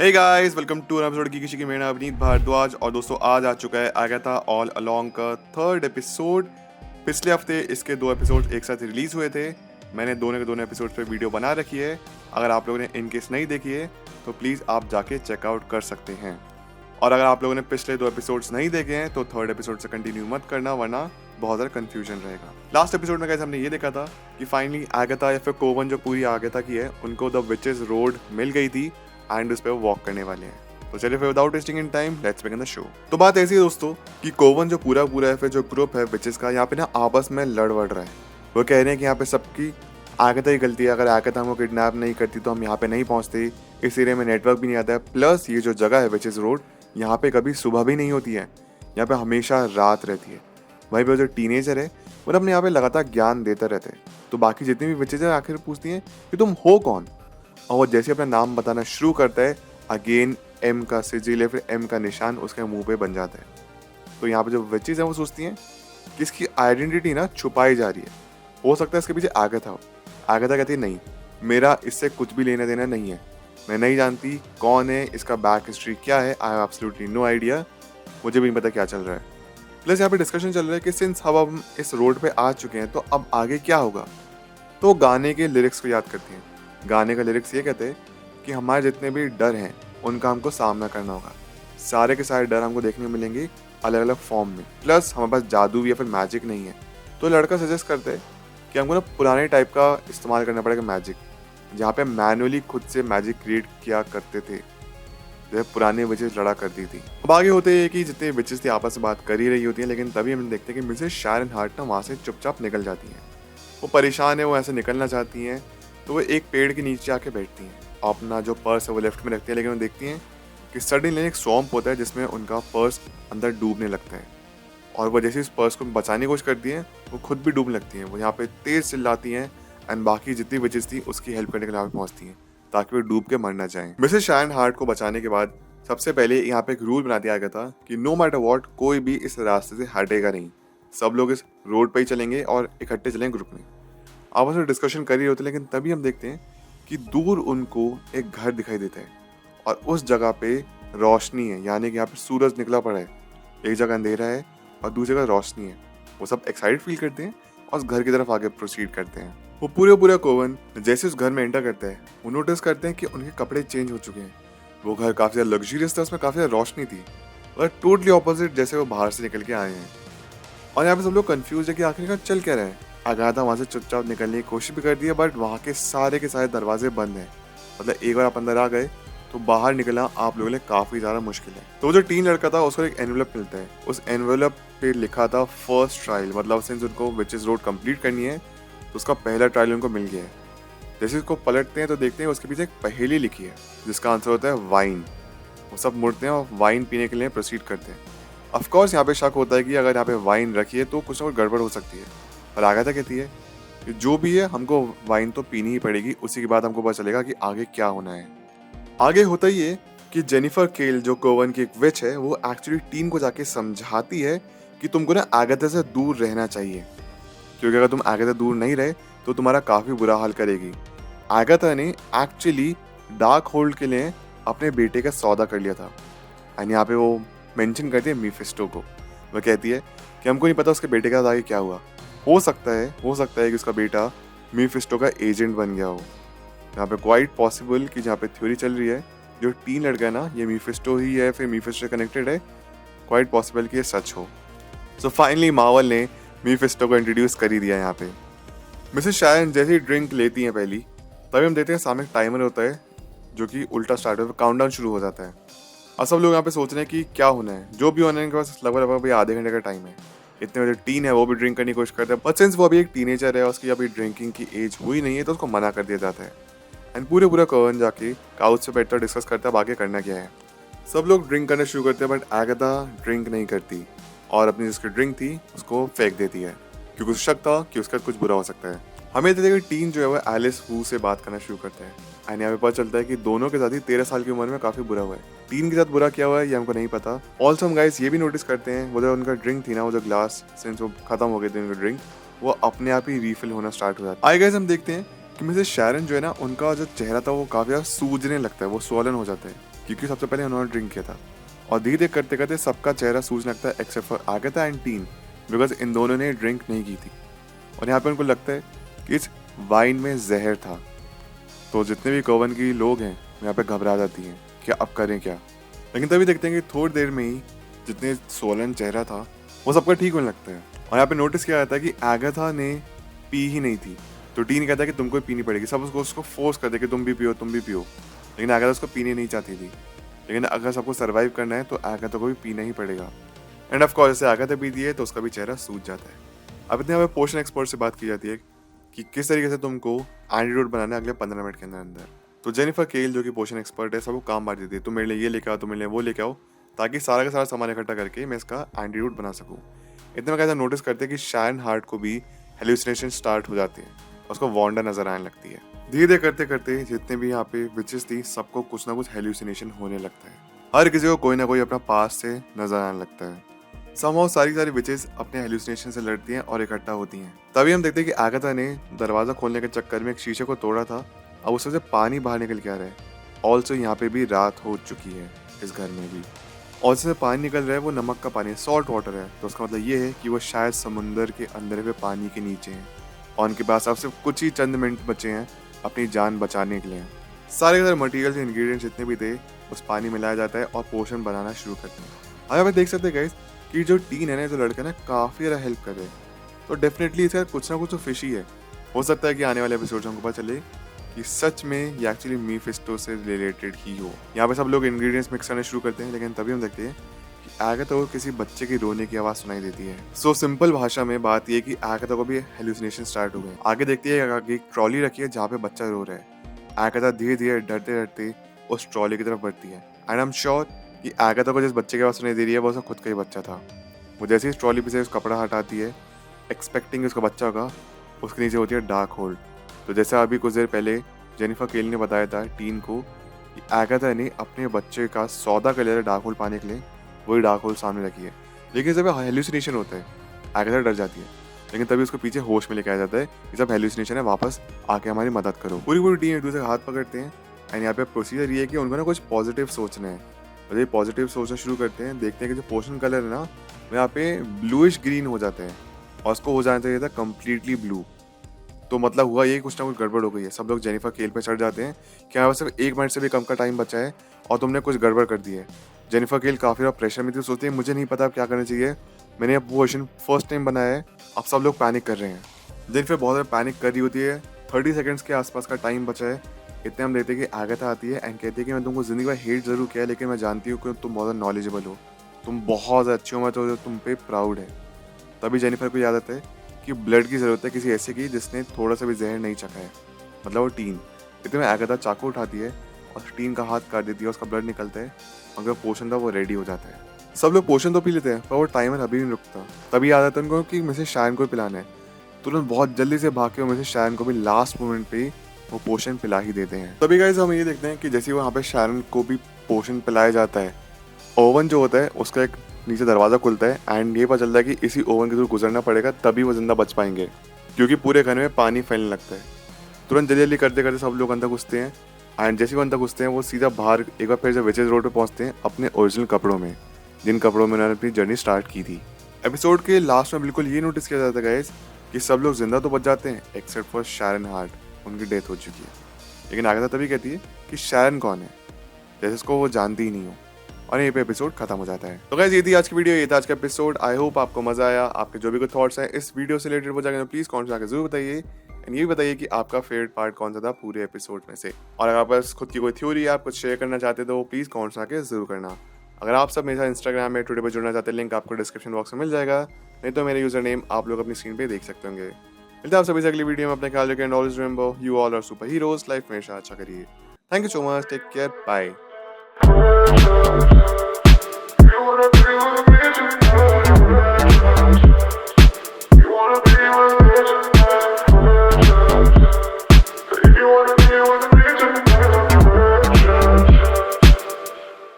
Hey guys, welcome to episode की किसी की मेरा अवनीत भारद्वाज। और दोस्तों आज आ चुका है आगाथा ऑल अलोंग का थर्ड एपिसोड। पिछले हफ्ते इसके 2 एपिसोड एक साथ रिलीज हुए थे। मैंने दोनों के दोनों एपिसोड पे वीडियो बना रखी है। अगर आप लोगों ने इनकेस नहीं देखी है तो प्लीज़ आप जाके चेकआउट कर सकते हैं। और अगर आप लोगों ने पिछले 2 एपिसोड्स नहीं देखे हैं तो थर्ड एपिसोड से कंटिन्यू मत करना, वरना बहुत ज़्यादा कंफ्यूजन रहेगा। लास्ट एपिसोड में कैसे हमने ये देखा था कि फाइनली आगाथा या फिर कोवन जो पूरी आगाथा की है उनको द विचेस रोड मिल गई थी एंड उस पर वो वॉक करने वाले हैं। तो चलिए फिर without wasting in time let's begin the show. तो बात ऐसी है दोस्तों कि कोवन जो पूरा है फिर जो ग्रुप है विचेस का यहाँ पे ना आपस में लड़ वड़ रहा है। वो कह रहे हैं कि यहाँ पे सबकी आगाथा ही गलती है, अगर आगाथा हमको किडनैप नहीं करती तो हम यहाँ पे नहीं पहुँचते। इस एरिया में नेटवर्क भी नहीं आता है, प्लस ये जो जगह है विचेस रोड यहाँ पे कभी सुबह भी नहीं होती है, यहाँ पे हमेशा रात रहती है। वहीं पे जो टीनेजर है वो अपने यहाँ पे लगातार ज्ञान देते रहते हैं। तो बाकी जितनी भी विचेस है आखिर पूछती हैं कि तुम हो कौन, और वो जैसे अपना नाम बताना शुरू करता है अगेन एम का सिजिल या फिर एम का निशान उसके मुंह पे बन जाता है। तो यहाँ पे जो विचेस हैं वो सोचती हैं कि इसकी आइडेंटिटी ना छुपाई जा रही है, हो सकता है इसके पीछे आगाथा हो। आगाथा कहती है नहीं, मेरा इससे कुछ भी लेना देना नहीं है, मैं नहीं जानती कौन है, इसका बैक हिस्ट्री क्या है, I have absolutely no idea, मुझे भी नहीं पता क्या चल रहा है। प्लस यहाँ पे डिस्कशन चल रहा है कि सिंस अब हम इस रोड पे आ चुके हैं तो अब आगे क्या होगा। तो वो गाने के लिरिक्स को याद करती हैं। गाने का लिरिक्स ये कहते हैं कि हमारे जितने भी डर हैं उनका हमको सामना करना होगा। सारे के सारे डर हमको देखने को मिलेंगे अलग अलग फॉर्म में, प्लस हमारे पास जादू या फिर मैजिक नहीं है। तो लड़का सजेस्ट करते हैं कि हमको ना पुराने टाइप का इस्तेमाल करना पड़ेगा मैजिक, जहाँ पे मैनुअली खुद से मैजिक क्रिएट किया करते थे, जैसे पुराने विचेस लड़ा करती थी। अब आगे होते हैं कि जितने विचेस थी आपस में बात कर ही रही होती हैं, लेकिन तभी हम देखते हैं कि मिसेस शारन हार्ट ना वहाँ से चुपचाप निकल जाती हैं। वो परेशान है, वो ऐसे निकलना चाहती हैं, तो वो एक पेड़ के नीचे आके बैठती हैं। अपना जो पर्स है वो लेफ्ट में रखती है, लेकिन वो देखती हैं कि सडनली एक स्वैम्प होता है जिसमें उनका पर्स अंदर डूबने लगता है। और वो जैसे इस पर्स को बचाने की कोशिश करती हैं वो खुद भी डूबने लगती हैं। वो यहाँ पे तेज चिल्लाती हैं एंड बाकी जितनी विचेस थी उसकी हेल्प करने के लिए यहाँ पे पहुँचती हैं ताकि वो डूब के मर ना जाए। मिसेस शायन हार्ट को बचाने के बाद सबसे पहले यहाँ पे एक रूल बना दिया गया था कि नो मैटर वॉट कोई भी इस रास्ते से हटेगा नहीं, सब लोग इस रोड पर ही चलेंगे और इकट्ठे चलेंगे ग्रुप में। आपस में डिस्कशन कर ही होते, लेकिन तभी हम देखते हैं कि दूर उनको एक घर दिखाई देता है और उस जगह पे रोशनी है, यानी कि यहाँ पे सूरज निकला पड़ा है। एक जगह अंधेरा है और दूसरी जगह रोशनी है। वो सब एक्साइटेड फील करते हैं और उस घर की तरफ आगे प्रोसीड करते हैं। वो पूरा कोवन जैसे उस घर में एंटर करता है वो नोटिस करते हैं कि उनके कपड़े चेंज हो चुके हैं। वो घर काफ़ी ज़्यादा लग्जरियस था, उसमें काफ़ी ज़्यादा रोशनी थी, और टोटली ऑपोजिट जैसे वो बाहर से निकल के आए हैं। और यहाँ पे सब लोग कंफ्यूज है कि आखिरकार चल क्या रहा है। आगाथा वहाँ से चुपचाप निकलने की कोशिश भी कर दी है, बट वहाँ के सारे दरवाजे बंद हैं। मतलब एक बार आप अंदर आ गए तो बाहर निकलना आप लोगों के लिए काफ़ी ज़्यादा मुश्किल है। तो वो जो टीन लड़का था उसको एक एनवेलप मिलता है। उस एनवेलप पे लिखा था फर्स्ट ट्रायल, मतलब सिंस उनको विचेस रोड कंप्लीट करनी है तो उसका पहला ट्रायल उनको मिल गया है। जैसे इसको पलटते हैं तो देखते हैं उसके पीछे एक पहेली लिखी है जिसका आंसर होता है वाइन। वो सब मुड़ते हैं और वाइन पीने के लिए प्रोसीड करते हैं। ऑफकोर्स यहाँ पे शक होता है कि अगर यहाँ पे वाइन रखी है तो कुछ ना कुछ गड़बड़ हो सकती है, पर आगाथा कहती है कि जो भी है हमको वाइन तो पीनी ही पड़ेगी, उसी के बाद हमको पता चलेगा कि आगे क्या होना है। आगे होता ही है कि जेनिफर केल जो कोवन की एक विच है वो एक्चुअली टीम को जाके समझाती है कि तुमको ना आगाथा से दूर रहना चाहिए, क्योंकि अगर तुम आगाथा दूर नहीं रहे तो तुम्हारा काफ़ी बुरा हाल करेगी। आगाथा ने एक्चुअली डार्क होल्ड के लिए अपने बेटे का सौदा कर लिया था। एंड यहाँ पे वो मेंशन करती है मीफिस्टो को। वह कहती है कि हमको नहीं पता उसके बेटे का आगे क्या हुआ, हो सकता है कि उसका बेटा मीफिस्टो का एजेंट बन गया हो। यहाँ पे क्वाइट पॉसिबल कि जहाँ पे थ्योरी चल रही है जो टीन लड़का है ना ये मीफिस्टो ही है, फिर मीफिस्टो कनेक्टेड है, क्वाइट पॉसिबल कि ये सच हो। सो फाइनली मार्वल ने मीफिस्टो को इंट्रोड्यूस कर ही दिया। यहाँ पे मिसेस शायन जैसे ही ड्रिंक लेती हैं पहली, तभी हम देखते हैं सामने टाइमर होता है जो कि उल्टा स्टार्ट होता है, काउंटडाउन शुरू हो जाता है। और सब लोग यहाँ पे सोच रहे हैं कि क्या होना है, जो भी होना है इनके पास लगभग आधे घंटे का टाइम है। इतने बजे टीन है वो भी ड्रिंक करने की कोशिश करता है, बट सिंस वो अभी एक टीनेजर है और उसकी अभी ड्रिंकिंग की एज हुई नहीं है तो उसको मना कर दिया जाता है। एंड पूरा कोवन जाके काउच से बैठकर डिस्कस करता है अब आगे करना क्या है। सब लोग ड्रिंक करना शुरू करते हैं, बट आगाथा ड्रिंक नहीं करती और अपनी जिसकी ड्रिंक थी उसको फेंक देती है, क्योंकि उसको शक था कि उसका कुछ बुरा हो सकता है। हमें देखिए टीन जो है वो एलिस वू से बात करना शुरू करता है। एंड यहाँ पे पता चलता है कि दोनों के साथ ही 13 साल की उम्र में काफी बुरा हुआ है। टीन के साथ बुरा क्या हुआ है ये हमको नहीं पता। ऑल्सो हम गाइस ये भी नोटिस करते हैं वो जो उनका ड्रिंक थी ना, वो जो ग्लास सिंस वो खत्म हो गए थे उनका ड्रिंक, वो अपने आप ही रिफिल होना स्टार्ट हो जाता है। आई गाइस हम देखते हैं कि मिसेस शारन जो है ना उनका जो चेहरा था वो काफी सूजने लगता है, वो स्वॉलन हो जाता है। क्योंकि सबसे पहले उन्होंने ड्रिंक किया था। और धीरे धीरे करते करते सबका चेहरा सूझने लगता है एक्सेप्ट फॉर आगता एंड टीन, बिकॉज इन दोनों ने ड्रिंक नहीं की थी और यहाँ पे उनको लगता है कि इस वाइन में जहर था। तो जितने भी कोवन की लोग हैं यहाँ पे घबरा जाती हैं कि अब करें क्या। लेकिन तभी देखते हैं कि थोड़ी देर में ही जितने सोलन चेहरा था वो सबका ठीक होने लगता है। और यहाँ पे नोटिस किया जाता है कि आगथा ने पी ही नहीं थी, तो टीन कहता है कि तुमको पीनी पड़ेगी। सब उसको फोर्स कर दे कि तुम भी पियो तुम भी पियो, लेकिन आगथा उसको पीने नहीं चाहती थी। लेकिन अगर सबको सर्वाइव करना है तो आगथा को भी पीना ही पड़ेगा। एंड ऑफ कोर्स जैसे आगथा पीती है तो उसका भी चेहरा सूझ जाता है। अब इतने हमें पोषण एक्सपर्ट से बात की जाती है कि किस तरीके से तुमको एंटीडोट बनाना है अगले 15 मिनट के अंदर अंदर। तो जेनिफर केल जो कि पोषण एक्सपर्ट है सबको काम बांट देती है, तुम मेरे लिए ये लेके आओ, तुम मेरे लिए वो लेके आओ, ताकि सारा का सारा सामान इकट्ठा करके मैं इसका एंटीडोट बना सकूँ। इतने में कैसा नोटिस करते हैं कि शैरन हार्ट को भी हेलुसिनेशन स्टार्ट हो जाते हैं, उसको वांडा नजर आने लगती है। धीरे धीरे करते करते जितने भी यहाँ पे विचेस थी सबको कुछ ना कुछ हेलुसिनेशन होने लगता है। हर किसी को कोई ना कोई अपना पास से नजर आने लगता है। समहाउ सारी विचेस अपने हेलुसिनेशन से लड़ती हैं और इकट्ठा होती हैं। तभी हम देखते हैं कि आगता ने दरवाजा खोलने के चक्कर में एक शीशे को तोड़ा था, अब उसमें से पानी बाहर निकल के आ रहा है। ऑल्सो यहाँ पे भी रात हो चुकी है इस घर में भी, और से पानी निकल रहा है वो नमक का पानी है, सॉल्ट वाटर है। तो उसका मतलब ये है कि वो शायद समुंदर के अंदर पे पानी के नीचे हैं और उनके पास अब सिर्फ कुछ ही चंद मिनट बचे हैं अपनी जान बचाने के लिए। सारे के सारे मटेरियल इंग्रेडिएंट्स जितने भी थे उस पानी मिलाया जाता है और पोषण बनाना शुरू करते हैं। अगर आप देख सकते हैं गाइस कि जो टीन है ना, जो लड़का ना काफ़ी ज़्यादा हेल्प कर रहे हैं, तो डेफिनेटली इसका कुछ ना कुछ तो फिश ही है। हो सकता है कि आने वाले एपिसोड में हमको पता चले कि सच में ये एक्चुअली मीफिस्टो से रिलेटेड ही हो। यहाँ पे सब लोग इंग्रेडिएंट्स मिक्स करना शुरू करते हैं, लेकिन तभी हम देखते हैं कि आगता को किसी बच्चे की रोने की आवाज़ सुनाई देती है। सो सिंपल भाषा में बात ये कि आगता को भी हेलुसिनेशन स्टार्ट हो गए। आगे देखती है आगे एक ट्रॉली रखी है जहाँ पे बच्चा रो रहा है। आगता धीरे धीरे डरते डरते उस ट्रॉली की तरफ बढ़ती है एंड आई एम श्योर कि आगता को जिस बच्चे की आवाज़ सुनाई दे रही है वो उसका खुद का ही बच्चा था। वो जैसे ही ट्रॉली पे से उस कपड़ा हटाती है एक्सपेक्टिंग उसका बच्चा होगा, उसके नीचे होती है डार्क होल्ड। तो जैसा अभी कुछ देर पहले जेनिफर केल ने बताया था टीन को कि आगता ने अपने बच्चे का सौदा कर लिया था डार्क होल्ड पाने के लिए, वही डार्क होल्ड सामने रखी है। लेकिन जब हेलुसिनेशन होता है आगता डर जाती है, लेकिन तभी उसको पीछे होश में लेके आया जाता है कि सब हेलुसिनेशन है, वापस आके हमारी मदद करो। पूरी पूरी टीम एक दूसरे का हाथ पकड़ते हैं एंड यहाँ पे प्रोसीजर ये है कि उनको ना कुछ पॉजिटिव सोचना है। और ये पॉजिटिव सोचना शुरू करते हैं, देखते हैं कि जो पोषण कलर है ना वो यहाँ पे ब्लूइश ग्रीन हो जाते हैं और उसको हो जाना चाहिए था कम्प्लीटली ब्लू। तो मतलब हुआ ये कुछ ना कुछ गड़बड़ हो गई है। सब लोग जेनिफर केल पे चढ़ जाते हैं कि यहाँ सिर्फ 1 मिनट से भी कम का टाइम बचा है और तुमने कुछ गड़बड़ कर दी है। जेनिफर केल काफ़ी ज़्यादा प्रेशर में थी, सोचती है मुझे नहीं पता अब क्या करना चाहिए, मैंने अब पोजीशन फर्स्ट टाइम बनाया है, अब सब लोग पैनिक कर रहे हैं। जेनिफर बहुत ज़्यादा पैनिक कर रही होती है। 30 सेकेंड्स के आसपास का टाइम बचा है। इतने हम देखते हैं कि आगता आती है एंड कहती है कि मैं तुमको ज़िंदगी में हेट ज़रूर किया है, लेकिन मैं जानती हूँ कि तुम बहुत ज़्यादा नॉलेजेबल हो, तुम बहुत ज़्यादा अच्छी हो, मैं तो तुम पे प्राउड है। तभी जेनिफर को याद आता है कि ब्लड की ज़रूरत है किसी ऐसे की जिसने थोड़ा सा भी जहर नहीं चखा है, मतलब वो टीन। इतने में आगता चाकू उठाती है और टीन का हाथ काट देती है, उसका ब्लड निकलता है और जो पोषण था वो रेडी हो जाता है। सब लोग पोषण तो पी लेते हैं पर वो टाइमर अभी नहीं रुकता। तभी याद आता है उनको कि मिसेस शायन को पिलाना है। तुरंत बहुत जल्दी से भाग के मिसेस शायन को भी लास्ट मोमेंट पे वो पोषण पिला ही देते हैं। तभी गाइस हम ये देखते हैं कि जैसे वहाँ पे शायन को भी पोषण पिलाया जाता है, ओवन जो होता है उसका एक नीचे दरवाज़ा खुलता है एंड ये पता चलता है कि इसी ओवन के थ्रू गुजरना पड़ेगा तभी वो जिंदा बच पाएंगे, क्योंकि पूरे घर में पानी फैलने लगता है। तुरंत जल्दी जल्दी करते करते सब लोग अंदर घुसते हैं एंड जैसे वो अंदर घुसते हैं वो सीधा बाहर एक बार फिर से विचेस रोड पे पहुंचते हैं अपने ओरिजिनल कपड़ों में, जिन कपड़ों में उन्होंने अपनी जर्नी स्टार्ट की थी। एपिसोड के लास्ट में बिल्कुल ये नोटिस किया जाता है गाइस कि सब लोग जिंदा तो बच जाते हैं एक्सेप्ट फॉर शैरन हार्ट, उनकी डेथ हो चुकी है। लेकिन आगता तभी कहती है कि शैरन कौन है, जैसे उसको वो जानती ही नहीं हो, और यहीं पे एपिसोड खत्म हो जाता है। तो गाइस ये थी आज की वीडियो, ये था आज का एपिसोड। आई होप आपको मजा आया। आपके जो भी कुछ थॉट्स हैं इस वीडियो से रिलेटेड वो जाकर प्लीज कमेंट में जरूर बताइए एंड ये भी बताइए कि आपका फेवरेट पार्ट कौन सा था पूरे एपिसोड में से। और अगर आपके पास खुद की कोई थ्योरी आप कुछ शेयर करना चाहते तो प्लीज कमेंट्स में आके जरूर करना। अगर आप सब मेरे साथ इंस्टाग्राम में ट्विटर पर जुड़ना चाहते हैं, लिंक आपको डिस्क्रिप्शन बॉक्स में मिल जाएगा, नहीं तो मेरे यूजर नेम आप लोग अपनी स्क्रीन पे देख सकते होंगे। मिलते हैं आप सभी से अगली वीडियो में। अपने ख्याल रखें and always remember you all are superheroes. Life में हमेशा अच्छा करिए। Thank you so much, take care, bye.